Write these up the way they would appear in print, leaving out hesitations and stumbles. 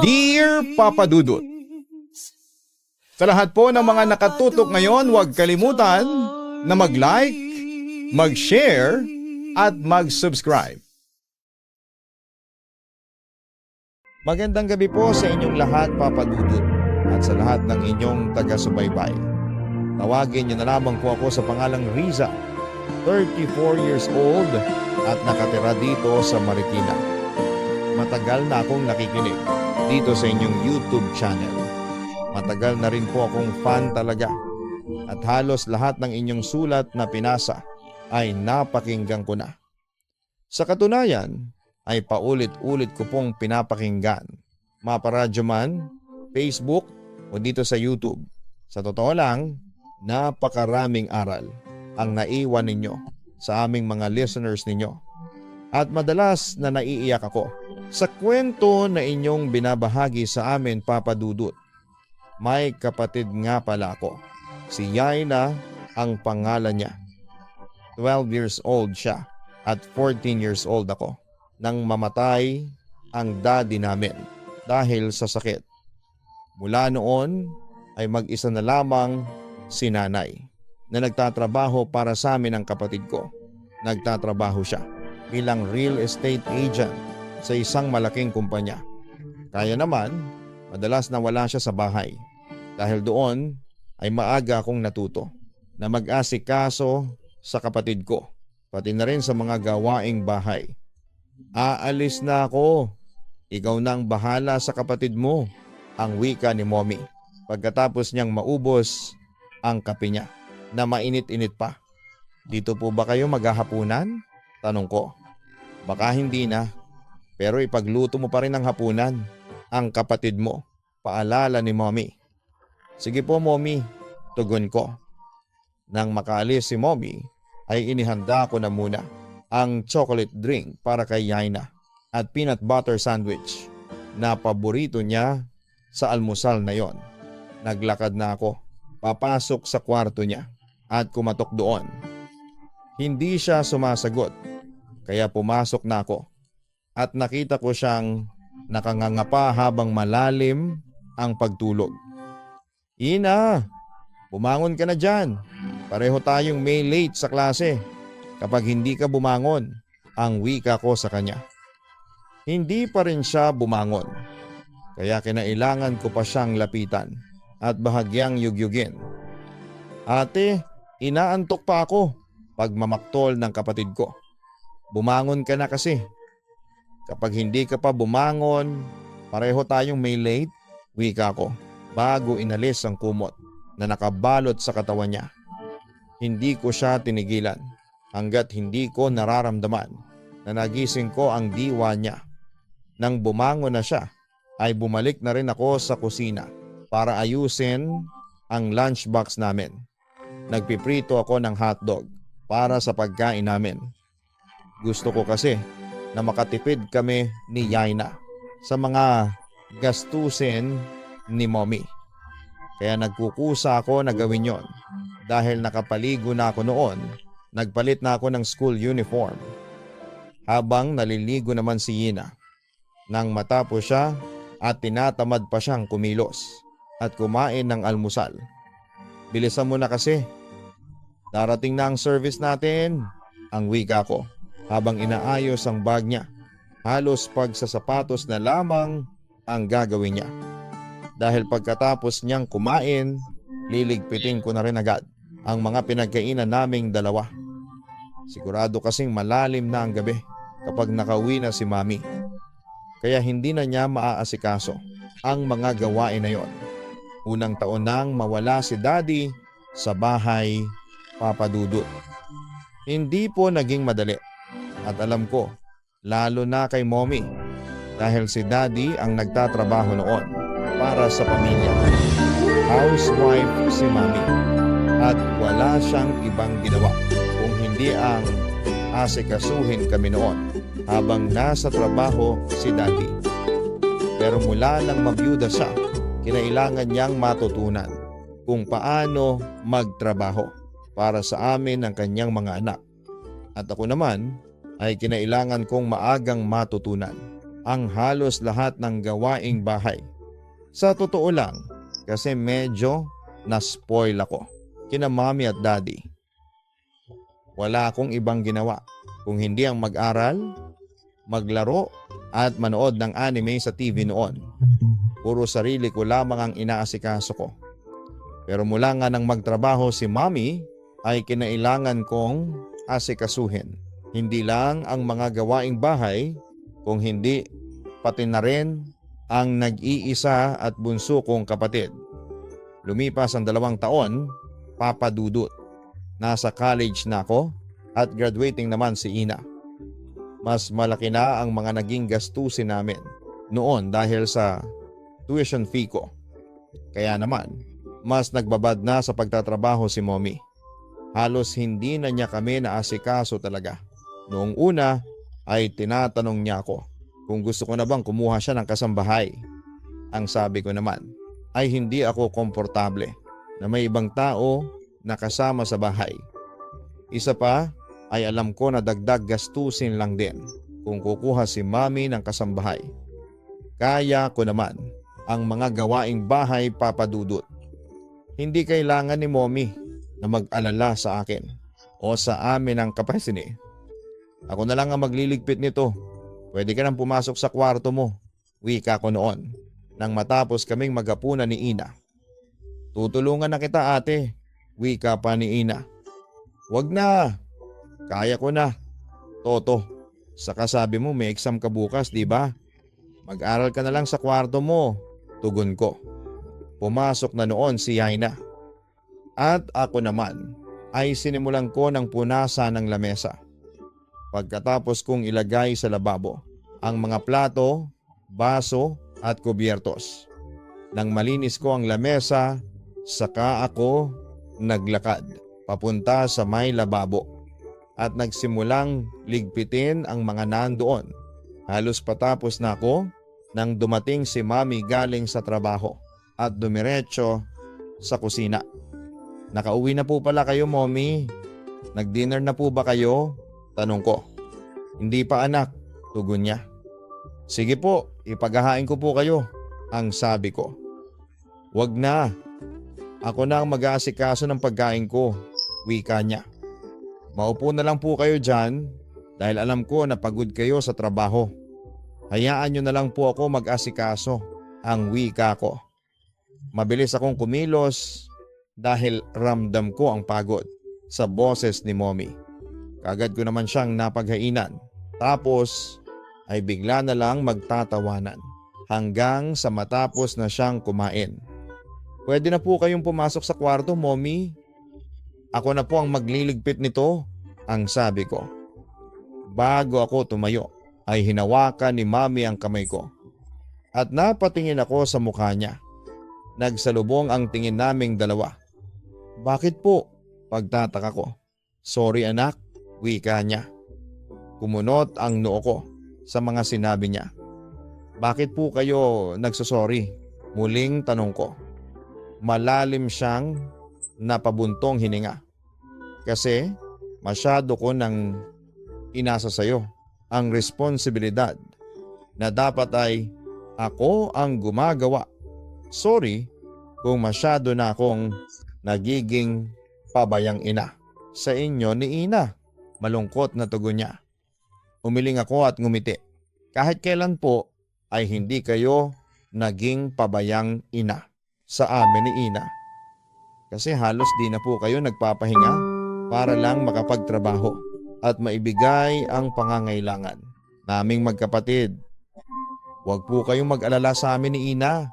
Dear Papa Dudut, sa lahat po ng mga nakatutok ngayon, huwag kalimutan na mag-like, mag-share, at mag-subscribe. Magandang gabi po sa inyong lahat, Papa Dudut, at sa lahat ng inyong taga-subaybay. Tawagin niyo na lamang po ako sa pangalang Riza, 34 years old at nakatira dito sa Marikina. Matagal na akong nakikinig dito sa inyong YouTube channel. Matagal na rin po akong fan talaga at halos lahat ng inyong sulat na pinasa ay napakinggan ko na. Sa katunayan ay paulit-ulit ko pong pinapakinggan, maparadyo man, Facebook o dito sa YouTube. Sa totoo lang, napakaraming aral ang naiwan ninyo sa aming mga listeners ninyo. At madalas na naiiyak ako sa kwento na inyong binabahagi sa amin, Papa Dudut. May kapatid nga pala ako. Si Yaina ang pangalan niya. 12 years old siya at 14 years old ako nang mamatay ang daddy namin dahil sa sakit. Mula noon ay mag-isa na lamang si nanay na nagtatrabaho para sa amin ang kapatid ko. Nagtatrabaho siya bilang real estate agent sa isang malaking kumpanya. Kaya naman, madalas na wala siya sa bahay. Dahil doon ay maaga akong natuto na mag-asikaso sa kapatid ko, pati na rin sa mga gawaing bahay. Aalis na ako. Ikaw nang bahala sa kapatid mo, ang wika ni Mommy. Pagkatapos niyang maubos ang kape niya na mainit-init pa. Dito po ba kayo maghahapunan? Tanong ko. Baka hindi na. Pero ipagluto mo pa rin ang hapunan, ang kapatid mo. Paalala ni Mommy. Sige po, Mommy, tugon ko. Nang makaalis si Mommy, ay inihanda ko na muna ang chocolate drink para kay Yaina at peanut butter sandwich na paborito niya sa almusal na yon. Naglakad na ako, papasok sa kwarto niya at kumatok doon. Hindi siya sumasagot, kaya pumasok na ako. At nakita ko siyang nakangangapa habang malalim ang pagtulog. Ina, bumangon ka na dyan. Pareho tayong may late sa klase. Kapag hindi ka bumangon, ang wika ko sa kanya. Hindi pa rin siya bumangon. Kaya kinailangan ko pa siyang lapitan at bahagyang yugyugin. Ate, inaantok pa ako. Pagmamaktol ng kapatid ko. Bumangon ka na kasi. Kapag hindi ka pa bumangon, pareho tayong may late, wika ko, bago inalis ang kumot na nakabalot sa katawan niya. Hindi ko siya tinigilan hanggat hindi ko nararamdaman na nagising ko ang diwa niya. Nang bumangon na siya, ay bumalik na rin ako sa kusina para ayusin ang lunchbox namin. Nagpiprito ako ng hotdog para sa pagkain namin. Gusto ko kasi na makatipid kami ni Yaina sa mga gastusin ni Mommy. Kaya nagkukusa ako na gawin yon. Dahil nakapaligo na ako noon, nagpalit na ako ng school uniform. Habang naliligo naman si Yina. Nang matapos siya at tinatamad pa siyang kumilos at kumain ng almusal. Bilisan mo na kasi. Darating na ang service natin, ang wika ko. Habang inaayos ang bag niya, halos pagsasapatos na lamang ang gagawin niya. Dahil pagkatapos niyang kumain, liligpitin ko na rin agad ang mga pinagkainan naming dalawa. Sigurado kasing malalim na ang gabi kapag nakauwi na si Mami. Kaya hindi na niya maaasikaso ang mga gawain na yon. Unang taon nang mawala si Daddy sa bahay, Papa Dudut. Hindi po naging madali. At alam ko, lalo na kay Mommy, dahil si Daddy ang nagtatrabaho noon para sa pamilya. Housewife si Mommy at wala siyang ibang ginawa kung hindi ang asikasuhin kami noon habang nasa trabaho si Daddy. Pero mula nang mabiyuda siya, kinailangan niyang matutunan kung paano magtrabaho para sa amin ng kanyang mga anak. At ako naman ay kinailangan kong maagang matutunan ang halos lahat ng gawaing bahay. Sa totoo lang, kasi medyo na-spoil ako kina mommy at daddy. Wala akong ibang ginawa kung hindi ang mag-aral, maglaro at manood ng anime sa TV noon. Puro sarili ko lamang ang inaasikaso ko. Pero mula nga nang magtrabaho si mommy ay kinailangan kong asikasuhin. Hindi lang ang mga gawaing bahay, kung hindi pati na rin ang nag-iisa at bunso kong kapatid. Lumipas ang 2 taon, Papa Dudut. Nasa college na ako at graduating naman si Ina. Mas malaki na ang mga naging gastusin namin noon dahil sa tuition fee ko. Kaya naman, mas nagbabad na sa pagtatrabaho si mommy. Halos hindi na niya kami naasikaso talaga. Noong una ay tinatanong niya ako kung gusto ko na bang kumuha siya ng kasambahay. Ang sabi ko naman ay hindi ako komportable na may ibang tao na kasama sa bahay. Isa pa ay alam ko na dagdag gastusin lang din kung kukuha si mommy ng kasambahay. Kaya ko naman ang mga gawaing bahay, Papa Dudut. Hindi kailangan ni mommy na mag-alala sa akin o sa amin ang kapasini. Ako na lang ang magliligpit nito. Pwede ka nang pumasok sa kwarto mo, wika ko noon nang matapos kaming maghapunan ni Ina. Tutulungan na kita ate, wika pa ni Ina. Wag na, kaya ko na. Toto, saka sabi mo may exam ka bukas, di ba? Mag-aral ka na lang sa kwarto mo, tugon ko. Pumasok na noon si Yaina. At ako naman ay sinimulan ko ng punasan ng lamesa. Pagkatapos kong ilagay sa lababo ang mga plato, baso at kubyertos. Nang malinis ko ang lamesa, saka ako naglakad papunta sa may lababo at nagsimulang ligpitin ang mga nandoon. Halos patapos na ako nang dumating si mami galing sa trabaho at dumiretso sa kusina. Nakauwi na po pala kayo, mommy. Nag-dinner na po ba kayo? Tanong ko. Hindi pa anak, tugon niya. Sige po, ipaghahain ko po kayo, ang sabi ko. Wag na. Ako na ang mag-aasikaso ng pagkain ko, wika niya. Maupo na lang po kayo dyan dahil alam ko na pagod kayo sa trabaho. Hayaan nyo na lang po ako mag-asikaso, ang wika ko. Mabilis akong kumilos dahil ramdam ko ang pagod sa boses ni mommy. Kagad ko naman siyang napaghainan. Tapos ay bigla na lang magtatawanan hanggang sa matapos na siyang kumain. Pwede na po kayong pumasok sa kwarto, mommy. Ako na po ang magliligpit nito, ang sabi ko. Bago ako tumayo ay hinawakan ni mommy ang kamay ko at napatingin ako sa mukha niya. Nagsalubong ang tingin naming dalawa. Bakit po? Pagtataka ko. Sorry anak, wika niya. Kumunot ang noo ko sa mga sinabi niya. Bakit po kayo nagsosorry? Muling tanong ko. Malalim siyang napabuntong hininga. Kasi masyado ko nang inasa sayo ang responsibilidad na dapat ay ako ang gumagawa. Sorry kung masyado na akong nagiging pabayang ina sa inyo ni Ina. Malungkot na tugon niya. Umiling ako at ngumiti. Kahit kailan po ay hindi kayo naging pabayang ina sa amin ni Ina. Kasi halos di na po kayo nagpapahinga para lang makapagtrabaho at maibigay ang pangangailangan naming magkapatid. Huwag po kayong mag-alala sa amin ni Ina.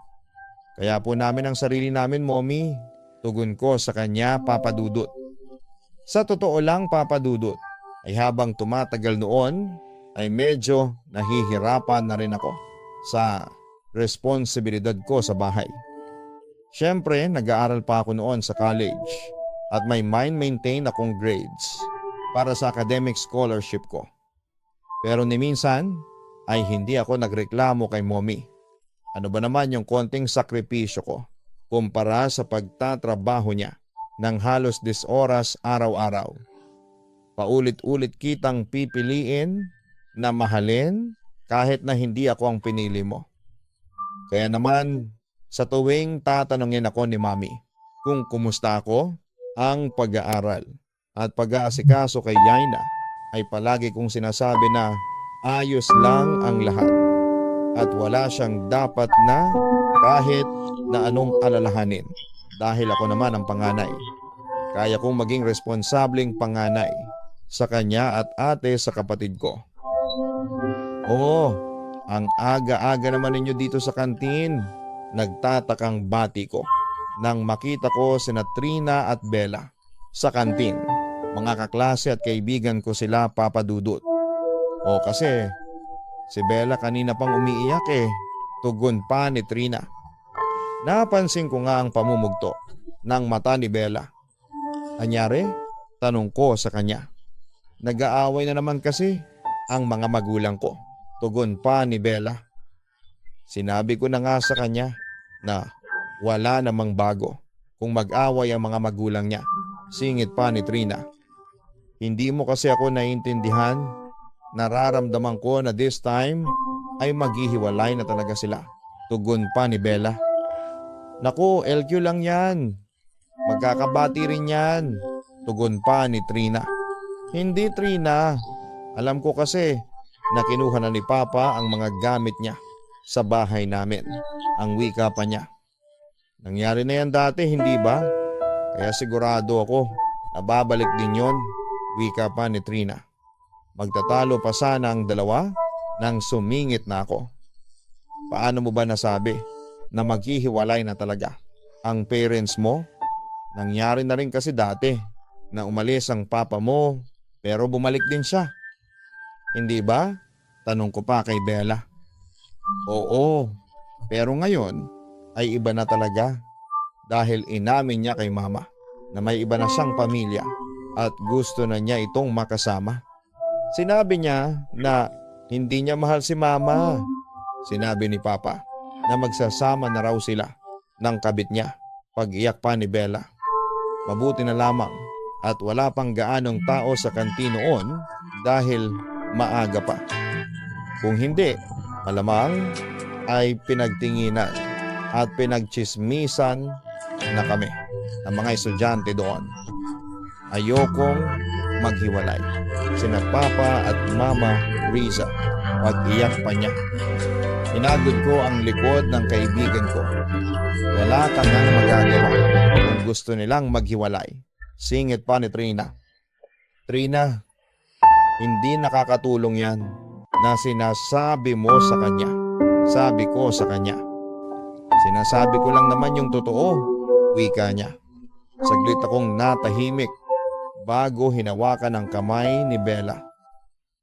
Kaya po namin ang sarili namin, mommy. Tugon ko sa kanya, Papa Dudut. Sa totoo lang, Papa Dudut, ay habang tumatagal noon ay medyo nahihirapan na rin ako sa responsibilidad ko sa bahay. Siyempre, nag-aaral pa ako noon sa college at may maintain akong grades para sa academic scholarship ko. Pero ni minsan ay hindi ako nagreklamo kay mommy. Ano ba naman yung konting sakripisyo ko kumpara sa pagtatrabaho niya ng halos 10 oras araw-araw. Paulit-ulit kitang pipiliin na mahalin kahit na hindi ako ang pinili mo. Kaya naman, sa tuwing tatanungin ako ni Mami kung kumusta ako, ang pag-aaral at pag-aasikaso kay Yaina ay palagi kong sinasabi na ayos lang ang lahat at wala siyang dapat na kahit na anong alalahanin dahil ako naman ang panganay. Kaya kong maging responsableng panganay sa kanya at ate sa kapatid ko. Oo, ang aga-aga naman ninyo dito sa kantin. Nagtatakang bati ko nang makita ko sina Trina at Bella sa kantin. Mga kaklase at kaibigan ko sila, Papa Dudut. O kasi si Bella kanina pang umiiyak tugon pa ni Trina. Napansin ko nga ang pamumugto ng mata ni Bella. Anyari? Tanong ko sa kanya. Nag-aaway na naman kasi ang mga magulang ko. Tugon pa ni Bella. Sinabi ko na nga sa kanya na wala namang bago kung mag-away ang mga magulang niya. Singit pa ni Trina. Hindi mo kasi ako naiintindihan. Nararamdaman ko na this time ay maghihiwalay na talaga sila. Tugon pa ni Bella. Naku, LQ lang yan. Magkakabati rin yan. Tugon pa ni Trina. Hindi Trina. Alam ko kasi na kinuha na ni Papa ang mga gamit niya sa bahay namin. Ang wika pa niya. Nangyari na yan dati, hindi ba? Kaya sigurado ako na babalik din yon. Wika pa ni Trina. Magtatalo pa sana ang dalawa nang sumingit na ako. Paano mo ba nasabi na maghihiwalay na talaga ang parents mo? Nangyari na rin kasi dati na umalis ang papa mo pero bumalik din siya. Hindi ba? Tanong ko pa kay Bella. Oo, pero ngayon ay iba na talaga dahil inamin niya kay Mama na may iba na siyang pamilya at gusto na niya itong makasama. Sinabi niya na hindi niya mahal si Mama. Sinabi ni Papa na magsasama na raw sila ng kabit niya. Pag-iyak pa ni Bella. Mabuti na lamang at wala pang gaanong tao sa kantin noon dahil maaga pa. Kung hindi, malamang ay pinagtinginan at pinagchismisan na kami ng mga estudyante doon. Ayokong maghiwalay. Sina Papa at Mama Riza. Pag-iyak pa niya. Inagod ko ang likod ng kaibigan ko. Wala kang nang magagawa kung gusto nilang maghiwalay. Singit pa ni Trina. Trina, hindi nakakatulong yan na sinasabi mo sa kanya. Sabi ko sa kanya. Sinasabi ko lang naman yung totoo, wika niya. Saglit akong natahimik bago hinawakan ang kamay ni Bella.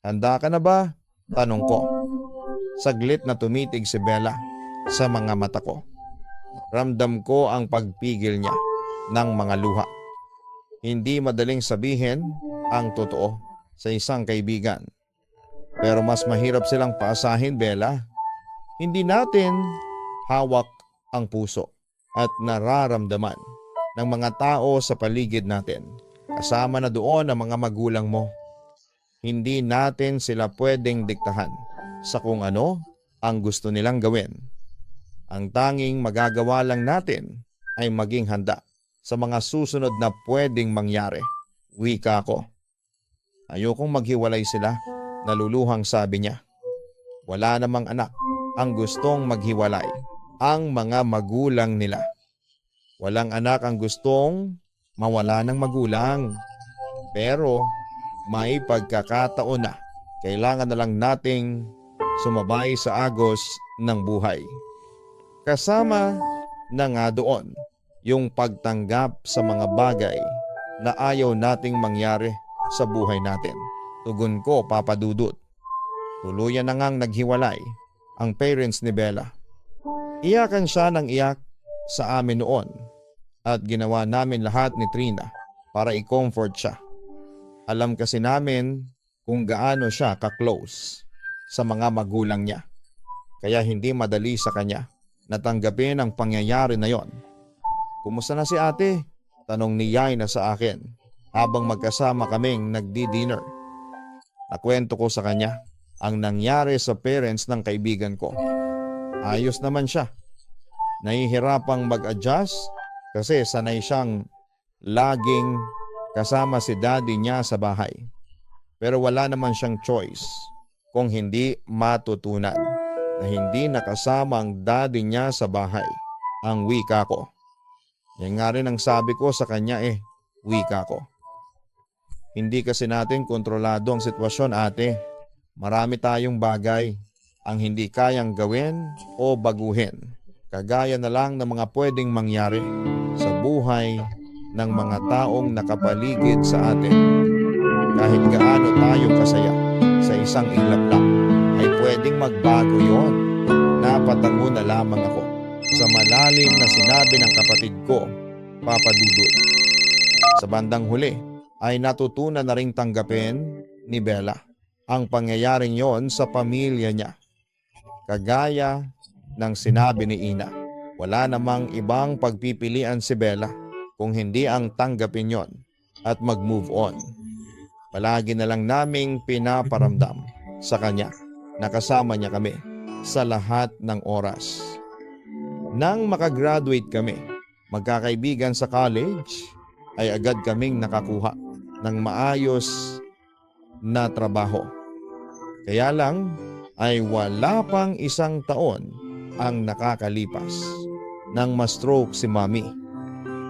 Handa ka na ba? Tanong ko. Saglit na tumitig si Bella sa mga mata ko. Ramdam ko ang pagpigil niya ng mga luha. Hindi madaling sabihin ang totoo sa isang kaibigan. Pero mas mahirap silang paasahin, Bella. Hindi natin hawak ang puso at nararamdaman ng mga tao sa paligid natin. Kasama na doon ang mga magulang mo. Hindi natin sila pwedeng diktahan sa kung ano ang gusto nilang gawin. Ang tanging magagawa lang natin ay maging handa sa mga susunod na pwedeng mangyari. Wika ko. Ayokong maghiwalay sila, naluluhang sabi niya. Wala namang anak ang gustong maghiwalay, ang mga magulang nila. Walang anak ang gustong mawala ng magulang. Pero may pagkakataon na kailangan na lang nating sumabay sa agos ng buhay. Kasama na nga doon yung pagtanggap sa mga bagay na ayaw nating mangyari sa buhay natin. Tugon ko, Papa Dudut. Tuluyan na ngang naghiwalay ang parents ni Bella. Iyakan siya ng iyak sa amin noon at ginawa namin lahat ni Trina para i-comfort siya. Alam kasi namin kung gaano siya ka-close sa mga magulang niya. Kaya hindi madali sa kanya natanggapin ang pangyayari na yon. Kumusta na si ate? Tanong ni Yaina sa akin habang magkasama kaming nagdi-dinner. Nakwento ko sa kanya ang nangyari sa parents ng kaibigan ko. Ayos naman siya. Nahihirapang mag-adjust kasi sanay siyang laging kasama si daddy niya sa bahay. Pero wala naman siyang choice kung hindi matutunan na hindi nakasama ang daddy niya sa bahay. Ang wika ko. Yan nga rin ang sabi ko sa kanya wika ko. Hindi kasi natin kontrolado ang sitwasyon, ate. Marami tayong bagay ang hindi kayang gawin o baguhin. Kagaya na lang ng mga pwedeng mangyari sa buhay ng mga taong nakapaligid sa atin. Kahit gaano tayo kasaya sa isang iglap lang, ay pwedeng magbago yon. Napatango na lamang ako sa malalim na sinabi ng kapatid ko, Papa Dudut. Sa bandang huli ay natutunan na ring tanggapin ni Bella ang pangyayaring yon sa pamilya niya. Kagaya ng sinabi ni Ina, wala namang ibang pagpipilian si Bella kung hindi ang tanggapin yon at mag-move on. Palagi na lang naming pinaparamdam sa kanya na kasama niya kami sa lahat ng oras. Nang makagraduate kami, magkakaibigan sa college, ay agad kaming nakakuha ng maayos na trabaho. Kaya lang ay wala pang 1 taon ang nakakalipas nang ma-stroke si Mami.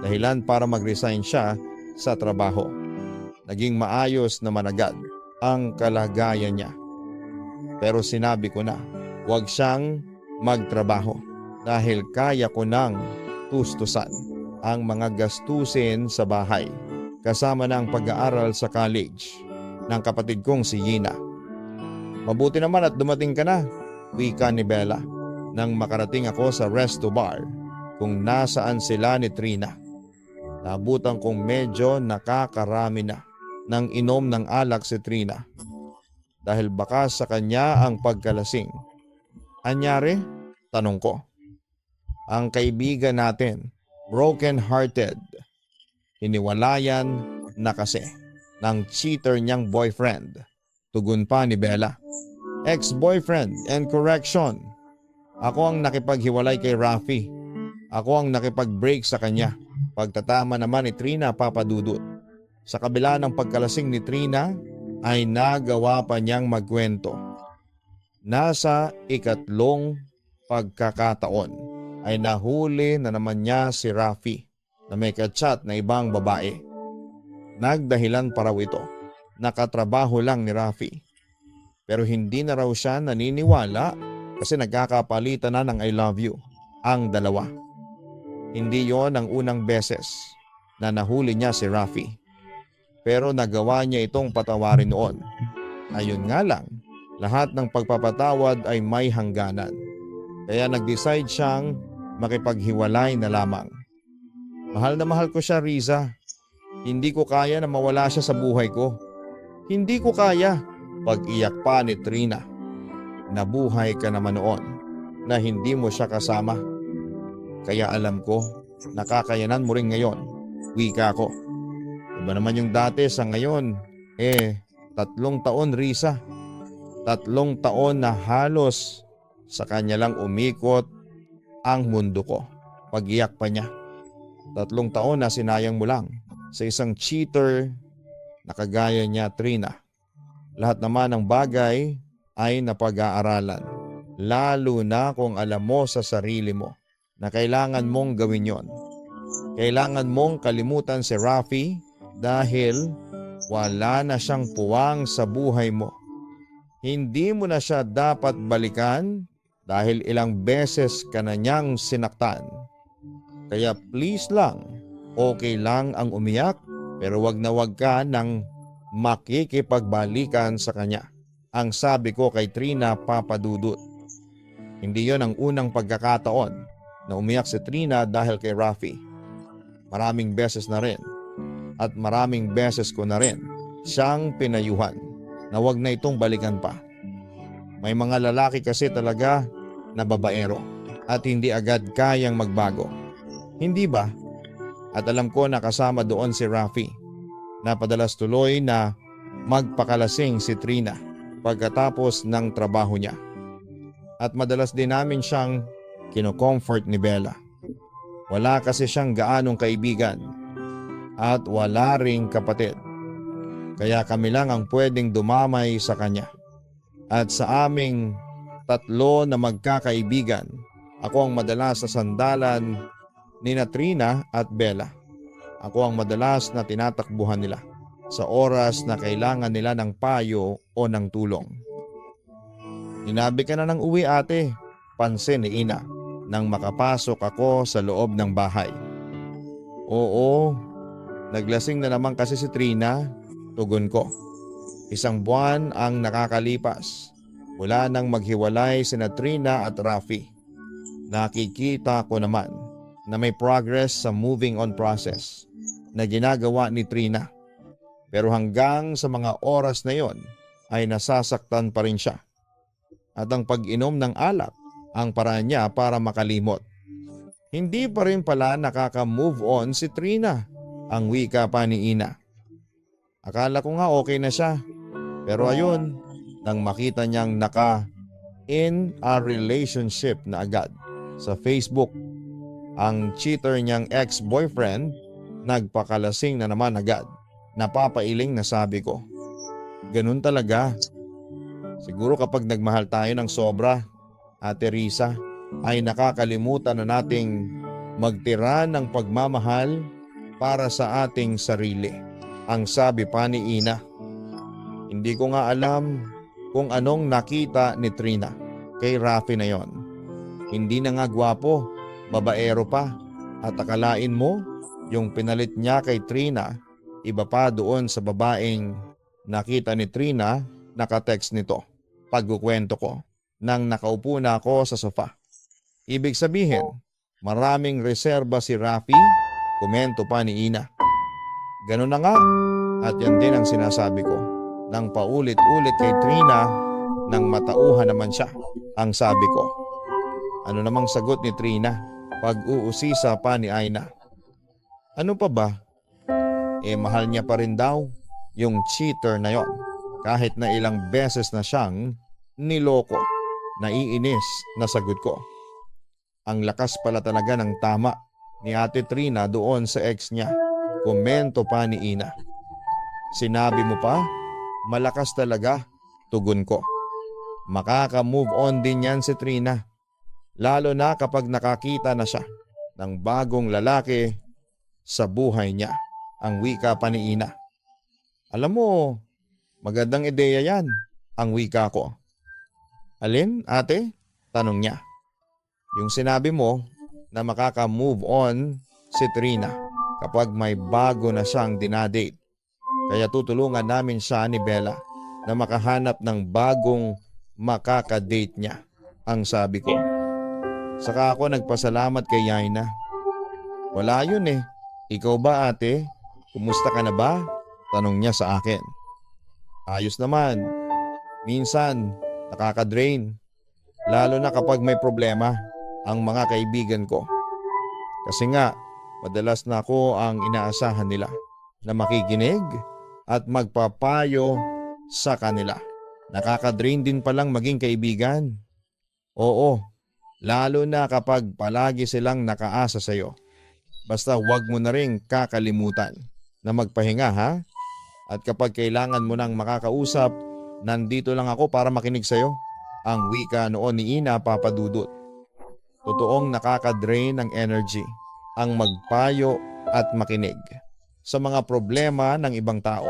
Dahilan para mag-resign siya sa trabaho. Naging maayos naman agad ang kalagayan niya. Pero sinabi ko na huwag siyang magtrabaho dahil kaya ko nang tustusan ang mga gastusin sa bahay kasama ng pag-aaral sa college ng kapatid kong si Yina. Mabuti naman at dumating ka na, wika ni Bella nang makarating ako sa resto bar kung nasaan sila ni Trina. Nabutan kong medyo nakakarami na nang inom ng alak si Trina dahil baka sa kanya ang pagkalasing. Anyari? Tanong ko. Ang kaibigan natin, broken-hearted, hiniwalayan na kasi ng cheater niyang boyfriend. Tugon pa ni Bella. Ex-boyfriend and correction. Ako ang nakipaghiwalay kay Rafi. Ako ang nakipag-break sa kanya. Pagtatama naman ni Trina, Papa Dudut. Sa kabila ng pagkalasing ni Trina ay nagawa pa niyang magkwento. Nasa 3 pagkakataon ay nahuli na naman niya si Rafi na may kachat na ibang babae. Nagdahilan pa raw ito. Nakatrabaho lang ni Rafi. Pero hindi na raw siya naniniwala kasi nagkakapalitan na ng I love you ang dalawa. Hindi yon ang unang beses na nahuli niya si Rafi. Pero nagawa niya itong patawarin noon. Ayun nga lang, lahat ng pagpapatawad ay may hangganan. Kaya nag-decide siyang makipaghiwalay na lamang. Mahal na mahal ko siya, Riza. Hindi ko kaya na mawala siya sa buhay ko. Hindi ko kaya. Pag-iyak pa ni Trina. Nabuhay ka naman noon na hindi mo siya kasama. Kaya alam ko, nakakayanan mo rin ngayon. Wika ko. Iba naman yung dati sa ngayon. 3 taon, Riza. 3 taon na halos sa kanya lang umikot ang mundo ko. Pag-iyak pa niya. 3 taon na sinayang mo lang sa isang cheater na kagaya niya, Trina. Lahat naman ng bagay ay napag-aaralan. Lalo na kung alam mo sa sarili mo na kailangan mong gawin yon. Kailangan mong kalimutan si Rafi dahil wala na siyang puwang sa buhay mo. Hindi mo na siya dapat balikan dahil ilang beses ka na niyang sinaktan. Kaya please lang, okay lang ang umiyak pero wag na wag ka nang makikipagbalikan sa kanya. Ang sabi ko kay Trina, Papa Dudut. Hindi yon ang unang pagkakataon na umiyak si Trina dahil kay Rafi. Maraming beses na rin at maraming beses ko na rin siyang pinayuhan na wag na itong balikan pa. May mga lalaki kasi talaga na babaero at hindi agad kayang magbago. Hindi ba? At alam ko na kasama doon si Rafi. Napadalas tuloy na magpakalasing si Trina pagkatapos ng trabaho niya. At madalas din namin siyang kino-comfort ni Bella. Wala kasi siyang gaanong kaibigan at wala ring kapatid. Kaya kami lang ang pwedeng dumamay sa kanya. At sa aming tatlo na magkakaibigan, ako ang madalas na sandalan ni Trina at Bella. Ako ang madalas na tinatakbuhan nila sa oras na kailangan nila ng payo o ng tulong. "Inabi ka na ng uwi, ate," pansin ni Ina nang makapasok ako sa loob ng bahay. "Oo, naglasing na naman kasi si Trina," tugon ko. 1 buwan ang nakakalipas. Wala nang maghiwalay sina Trina at Rafi. Nakikita ko naman na may progress sa moving on process na ginagawa ni Trina. Pero hanggang sa mga oras na yon ay nasasaktan pa rin siya. At ang pag-inom ng alak ang paraan niya para makalimot. Hindi pa rin pala nakaka-move on si Trina, ang wika pa ni Ina. Akala ko nga okay na siya. Pero ayun, nang makita niyang in a relationship na agad sa Facebook ang cheater niyang ex-boyfriend, nagpakalasing na naman agad. Napapailing na sabi ko. Ganun talaga. Siguro kapag nagmahal tayo ng sobra, Ate Risa, ay nakakalimutan na nating magtira ng pagmamahal para sa ating sarili. Ang sabi pa ni Ina. Hindi ko nga alam kung anong nakita ni Trina kay Rafi na yon. Hindi na nga gwapo, babaero pa, at akalain mo yung pinalit niya kay Trina, iba pa doon sa babaeng nakita ni Trina. Nakatext nito, pagkukwento ko, nang nakaupo na ako sa sofa. Ibig sabihin, maraming reserba si Rafi, komento pa ni Ina. Ganun na nga, at yan din ang sinasabi ko. Nang paulit-ulit kay Trina, nang matauhan naman siya, ang sabi ko. Ano namang sagot ni Trina? Pag-uusisa pa ni Aina. Ano pa ba? Mahal niya pa rin daw yung cheater na yon. Kahit na ilang beses na siyang niloko. Naiinis na sagot ko. Ang lakas pala talaga ng tama ni Ate Trina doon sa ex niya. Komento pa ni Ina. Sinabi mo pa? Malakas talaga, tugon ko. Makaka-move on din yan si Trina. Lalo na kapag nakakita na siya ng bagong lalaki sa buhay niya. Ang wika pa ni Ina. Alam mo, magandang ideya yan, ang wika ko. Alin, ate? Tanong niya. Yung sinabi mo na makaka-move on si Trina kapag may bago na siyang dinadate. Kaya tutulungan namin siya ni Bella na makahanap ng bagong makakadate niya, ang sabi ko. Saka ako nagpasalamat kay Yaina. Wala yun eh. Ikaw ba, ate? Kumusta ka na ba? Tanong niya sa akin. Ayos naman. Minsan, nakaka-drain. Lalo na kapag may problema ang mga kaibigan ko. Kasi nga, madalas na ako ang inaasahan nila na makikinig at magpapayo sa kanila. Nakaka-drain din palang maging kaibigan. Oo, lalo na kapag palagi silang nakaasa sa iyo. Basta huwag mo na rin kakalimutan na magpahinga, ha? At kapag kailangan mo nang makakausap, nandito lang ako para makinig sa iyo. Ang wika noon ni Ina Papadudut. Totoong nakaka-drain ng energy ang magpayo at makinig sa mga problema ng ibang tao.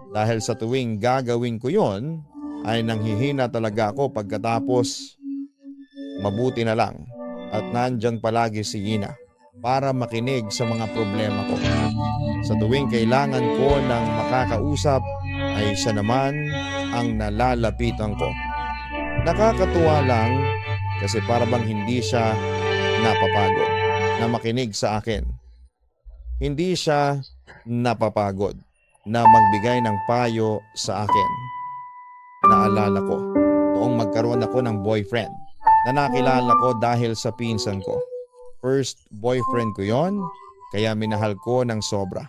Dahil sa tuwing gagawin ko yon, ay nanghihina talaga ako pagkatapos. Mabuti na lang at nandyan palagi si Ina para makinig sa mga problema ko. Sa tuwing kailangan ko ng makakausap, ay siya naman ang nalalapitan ko. Nakakatuwa lang kasi para bang hindi siya napapagod na makinig sa akin. Hindi siya napapagod na magbigay ng payo sa akin. Naalala ko noong magkaroon ako ng boyfriend na nakilala ko dahil sa pinsan ko. First boyfriend ko yon, kaya minahal ko ng sobra.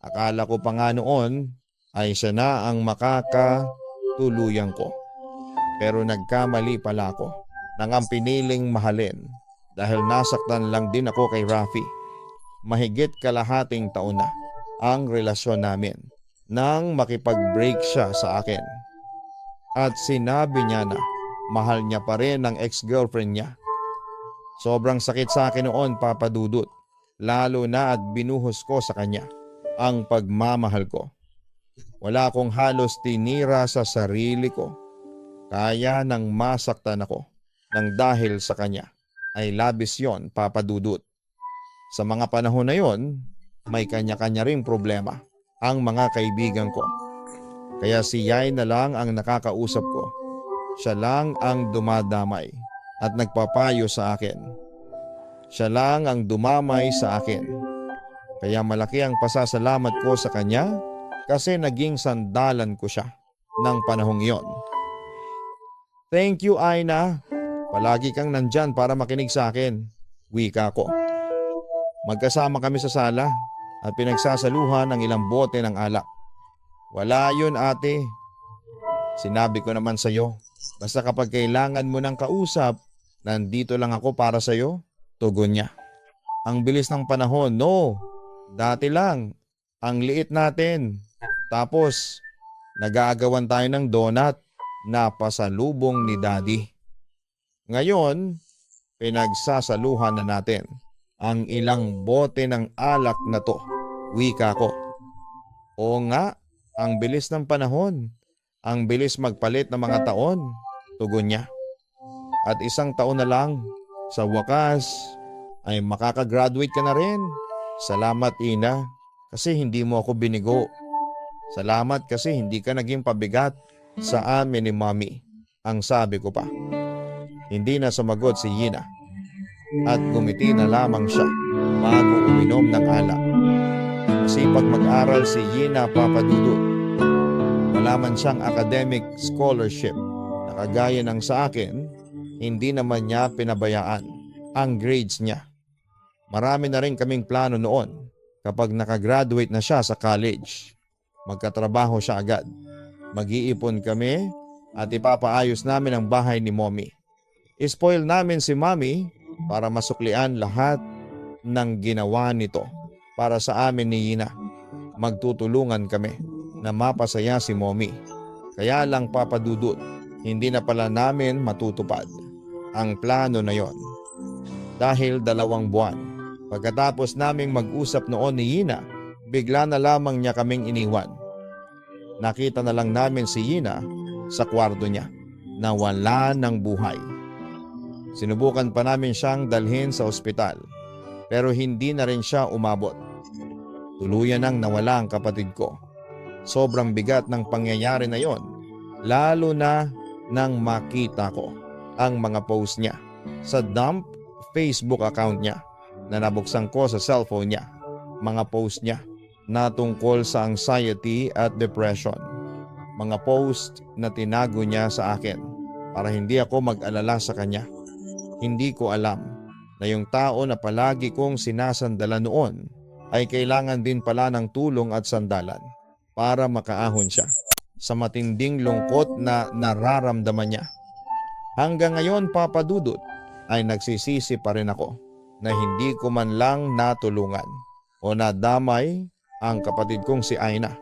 Akala ko pa nga noon ay siya na ang makakatulong tuluyan ko. Pero nagkamali pala ako nang ang piniling mahalin dahil nasaktan lang din ako kay Rafi. Mahigit kalahating taon na ang relasyon namin nang makipag-break siya sa akin. At sinabi niya na mahal niya pa rin ang ex-girlfriend niya. Sobrang sakit sa akin noon, Papa Dudut, lalo na at binuhos ko sa kanya ang pagmamahal ko. Wala akong halos tinira sa sarili ko. Kaya nang masaktan ako nang dahil sa kanya ay labis yon, Papa Dudut. Sa mga panahon na yon, may kanya-kanya ring problema ang mga kaibigan ko. Kaya si Yay na lang ang nakakausap ko. Siya lang ang dumadamay at nagpapayo sa akin. Siya lang ang dumamay sa akin. Kaya malaki ang pasasalamat ko sa kanya kasi naging sandalan ko siya ng panahong iyon. Thank you, Aina. Palagi kang nandyan para makinig sa akin. Wika ko. Magkasama kami sa sala at pinagsasaluhan ng ilang bote ng alak. Wala yun, ate. Sinabi ko naman sa'yo, basta kapag kailangan mo ng kausap, nandito lang ako para sa'yo. Tugon niya. Ang bilis ng panahon, no. Dati lang, ang liit natin. Tapos, nag-aagawan tayo ng donut na pasalubong ni Daddy. Ngayon, pinagsasaluhan na natin ang ilang bote ng alak na to. Wika ko. Oo nga, ang bilis ng panahon. Ang bilis magpalit ng mga taon. Tugon niya. At isang taon na lang, sa wakas, ay makakagraduate ka na rin. Salamat, Ina, kasi hindi mo ako binigo. Salamat kasi hindi ka naging pabigat sa amin ni Mommy. Ang sabi ko pa. Hindi na sumagot si Yina at gumiti na lamang siya bago uminom ng alak. Sipag mag-aral si Yina, Papa Dudut. Wala man siyang academic scholarship na kagaya ng sa akin, hindi naman niya pinabayaan ang grades niya. Marami na rin kaming plano noon kapag nakagraduate na siya sa college. Magkatrabaho siya agad. Mag-iipon kami at ipapaayos namin ang bahay ni Mommy. Ispoil namin si Mommy para masuklian lahat ng ginawa nito para sa amin ni Yina. Magtutulungan kami na mapasaya si Mommy. Kaya lang, Papa Dudut, hindi na pala namin matutupad ang plano na yon. Dahil 2 buwan pagkatapos naming mag-usap noon ni Yina, bigla na lamang niya kaming iniwan. Nakita na lang namin si Yina sa kwarto niya na wala ng buhay. Sinubukan pa namin siyang dalhin sa ospital pero hindi na rin siya umabot. Tuluyan nang nawala ang kapatid ko. Sobrang bigat ng pangyayari na yon, lalo na nang makita ko ang mga post niya sa dump Facebook account niya na nabuksan ko sa cellphone niya. Mga post niya na tungkol sa anxiety at depression. Mga post na tinago niya sa akin para hindi ako mag-alala sa kanya. Hindi ko alam na yung tao na palagi kong sinasandalan noon ay kailangan din pala ng tulong at sandalan para makaahon siya sa matinding lungkot na nararamdaman niya. Hanggang ngayon, Papa Dudut, ay nagsisisi pa rin ako na hindi ko man lang natulungan o nadamay ang kapatid kong si Aina,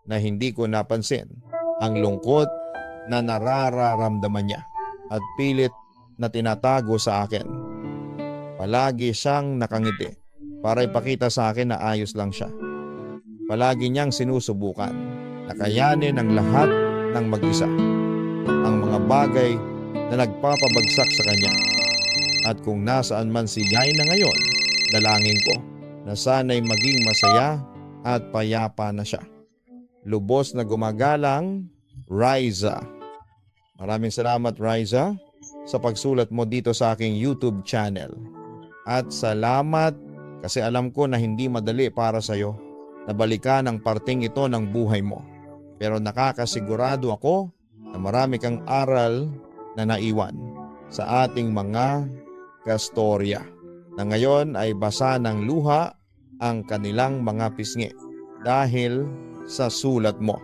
na hindi ko napansin ang lungkot na nararamdaman niya at pilit na tinatago sa akin. Palagi siyang nakangiti para ipakita sa akin na ayos lang siya. Palagi niyang sinusubukan na kayanin ang lahat ng mag-isa, ang mga bagay na nagpapabagsak sa kanya. At kung nasaan man si Yay na ngayon, dalangin ko na sana'y maging masaya at payapa na siya. Lubos na gumagalang, Riza. Maraming salamat, Riza, sa pagsulat mo dito sa aking YouTube channel. At salamat kasi alam ko na hindi madali para sa'yo na balikan ang parting ito ng buhay mo. Pero nakakasigurado ako na marami kang aral na naiwan sa ating mga kastorya na ngayon ay basa ng luha ang kanilang mga pisngi dahil sa sulat mo.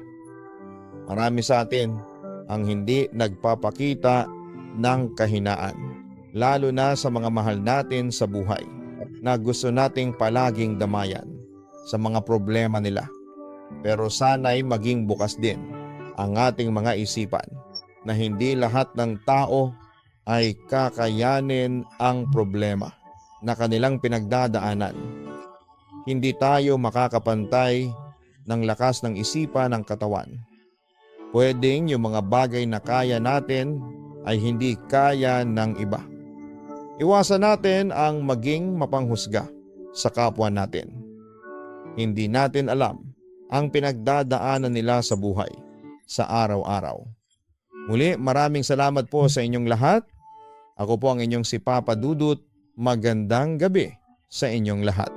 Marami sa atin ang hindi nagpapakita ng kahinaan, lalo na sa mga mahal natin sa buhay na gusto nating palaging damayan sa mga problema nila. Pero sana'y maging bukas din ang ating mga isipan na hindi lahat ng tao ay kakayanin ang problema na kanilang pinagdadaanan. Hindi tayo makakapantay ng lakas ng isipan ng katawan. Pwedeng yung mga bagay na kaya natin ay hindi kaya ng iba. Iwasan natin ang maging mapanghusga sa kapwa natin. Hindi natin alam ang pinagdadaanan nila sa buhay sa araw-araw. Muli, maraming salamat po sa inyong lahat. Ako po ang inyong si Papa Dudut. Magandang gabi sa inyong lahat.